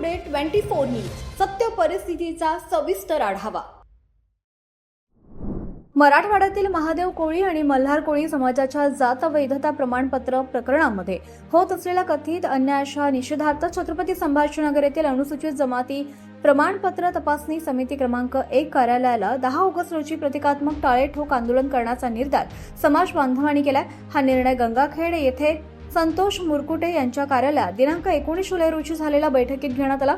Today 24 news सत्य परिस्थितीचा सविस्तर आढावा। मराठवाड्यातील महादेव कोळी आणि मल्हार कोळी समाजाच्या जात वैधता प्रमाणपत्र प्रकरणामध्ये होत असलेल्या कथित अन्यायाच्या निषेधार्थ छत्रपती संभाजीनगर येथील अनुसूचित जमाती प्रमाणपत्र तपासणी समिती क्रमांक 1 कार्यालयाला 10 ऑगस्ट रोजी प्रतिकात्मक टाळे ठोक आंदोलन करण्याचा निर्धार समाज बांधवांनी केलाय। हा निर्णय गंगाखेड येथे संतोष मुरकुटे यांच्या कार्यालयात दिनांक 19 जुलै रोजी झालेल्या बैठकीत घेण्यात आला।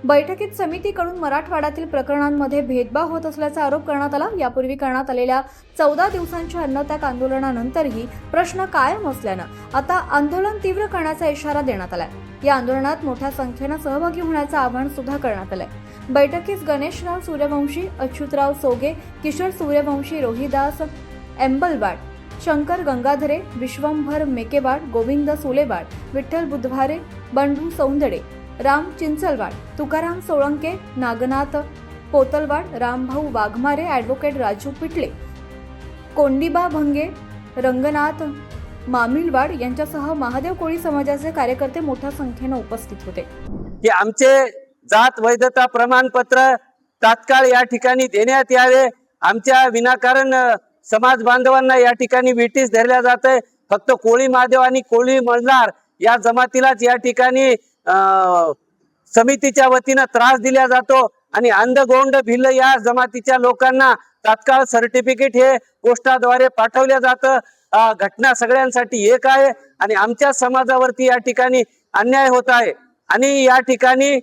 बैठकीत समितीकडून मराठवाड्यातील प्रकरणांमध्ये भेदभाव होत असल्याचा आरोप करण्यात आला। यापूर्वी करण्यात आलेल्या 14 दिवसांच्या अन्नत्याग आंदोलनानंतरही प्रश्न कायम असल्यानं आता आंदोलन तीव्र करण्याचा इशारा देण्यात आलाय। या आंदोलनात मोठ्या संख्येने सहभागी होण्याचं आवाहन सुद्धा करण्यात आलंय। बैठकीत गणेशराव सूर्यवंशी, अच्युतराव सोगे, किशोर सूर्यवंशी, रोहिदास एंबलवाड, शंकर गंगाधरे, विश्वंभर मेकेवाड, गोविंद सोलेवाड, विठ्ठल बुधवारे, बंडू सौंदडे, राम चिंचलवाड, तुकाराम सोळंके, नागनाथ पोतलवाड, रामभाऊ वाघमारे, ॲडव्होकेट राजू पिटले, कोंडीबा भंगे, रंगनाथ मामिलवाड यांच्यासह महादेव कोळी समाजाचे कार्यकर्ते मोठ्या संख्येने उपस्थित होते। की आमचे जात वैधता प्रमाणपत्र तात्काळ या ठिकाणी देण्यात यावे। आमच्या विनाकारण समाज बांधवांना या ठिकाणी विटीस धरल्या जात आहे। फक्त कोळी महादेव आणि कोळी मल्हार या जमातीलाच या ठिकाणी समितीच्या वतीने त्रास दिला जातो आणि अंधगोंड भिल्ल या जमातीच्या लोकांना तात्काळ सर्टिफिकेट हे पोस्टाद्वारे पाठवले जातं। घटना सगळ्यांसाठी एक आहे आणि आमच्या समाजावरती या ठिकाणी अन्याय होत आहे आणि या ठिकाणी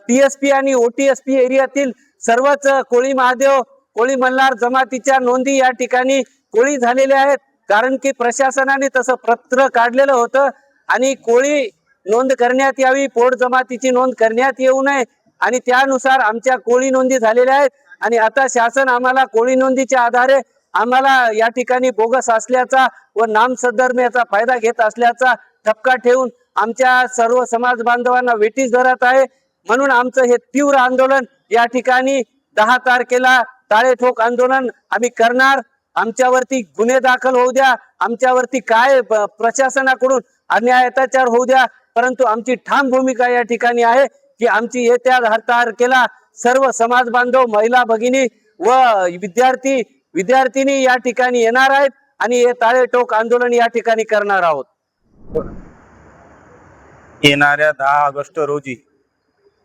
टीएसपी आणि ओटीएसपी एरियातील सर्वच कोळी महादेव कोळी मल्हार जमातीच्या नोंदी या ठिकाणी कोळी झालेल्या आहेत। कारण की प्रशासनाने तसं पत्र काढलेलं होतं आणि कोळी नोंद करण्यात यावी, पोट जमातीची नोंद करण्यात येऊ नये आणि त्यानुसार आमच्या कोळी नोंदी झालेल्या आहेत आणि आता शासन आम्हाला कोळी नोंदीच्या आधारे आम्हाला या ठिकाणी बोगस असल्याचा व नामसद्धर्म्याचा फायदा घेत असल्याचा ठपका ठेवून आमच्या सर्व समाज बांधवांना वेठीस धरत आहे। म्हणून आमचं हे तीव्र आंदोलन या ठिकाणी 10 तारखेला टाळे ठोक आंदोलन आम्ही करणार। आमच्यावरती गुन्हे दाखल होऊ द्या, आमच्यावरती काय प्रशासनाकडून अन्याय अत्याचार होऊ द्या, परंतु आमची ठाम भूमिका या ठिकाणी आहे की आमची येत्या 10 तारखेला सर्व समाज बांधव, महिला भगिनी व विद्यार्थिनी या ठिकाणी येणार आहेत आणि हे टाळे ठोक आंदोलन या ठिकाणी करणार आहोत। येणाऱ्या 10 ऑगस्ट रोजी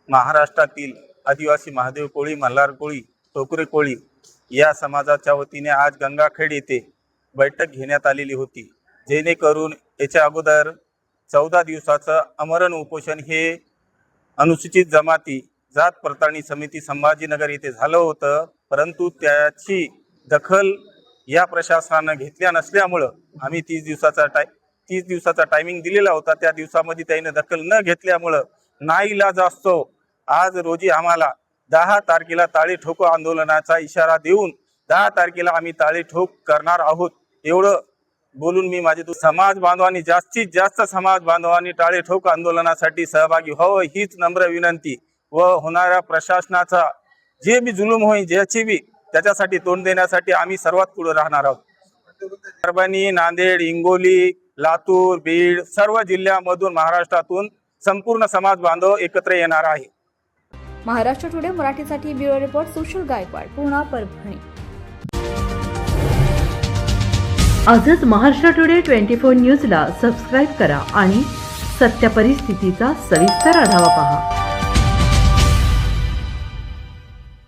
महाराष्ट्रातील आदिवासी महादेव कोळी, मल्हार कोळी, टोकरे कोळी या समाजाच्या वतीने आज गंगाखेड येथे बैठक घेण्यात आलेली होती, जेणेकरून याच्या अगोदर 14 दिवसाचं आमरण उपोषण हे अनुसूचित जमाती जात पडताळणी समिती संभाजीनगर येथे झालं होतं। परंतु त्याची दखल या प्रशासनानं घेतल्या नसल्यामुळं आम्ही 30 दिवसाचा टायमिंग दिलेला होता। त्या दिवसामध्ये त्याने दखल न घेतल्यामुळं नाईलाज असतो आज रोजी आम्हाला 10 तारखेला टाळे ठोक आंदोलनाचा इशारा देऊन 10 तारखेला आम्ही टाळे ठोक करणार आहोत। एवढं बोलून मी माझे समाज बांधवांनी जास्तीत जास्त समाज बांधवांनी टाळे ठोक आंदोलनासाठी सहभागी व्हावं हीच नम्र विनंती व होणाऱ्या प्रशासनाचा जे बी जुलूम होईल ज्याची बी त्याच्यासाठी तोंड देण्यासाठी आम्ही सर्वात पुढे राहणार आहोत। परभणी, नांदेड, हिंगोली, लातूर, बीड सर्व जिल्ह्यामधून महाराष्ट्रातून संपूर्ण समाज बांधव एकत्र येणार आहे। महाराष्ट्र टुडे मराठीसाठी ब्युरो रिपोर्ट सुशील गायकवाड, पुणे, परभणी। आजच महाराष्ट्र टुडे 24 न्यूजला सबस्क्राईब करा आणि सत्य परिस्थितीचा सविस्तर आढावा पहा।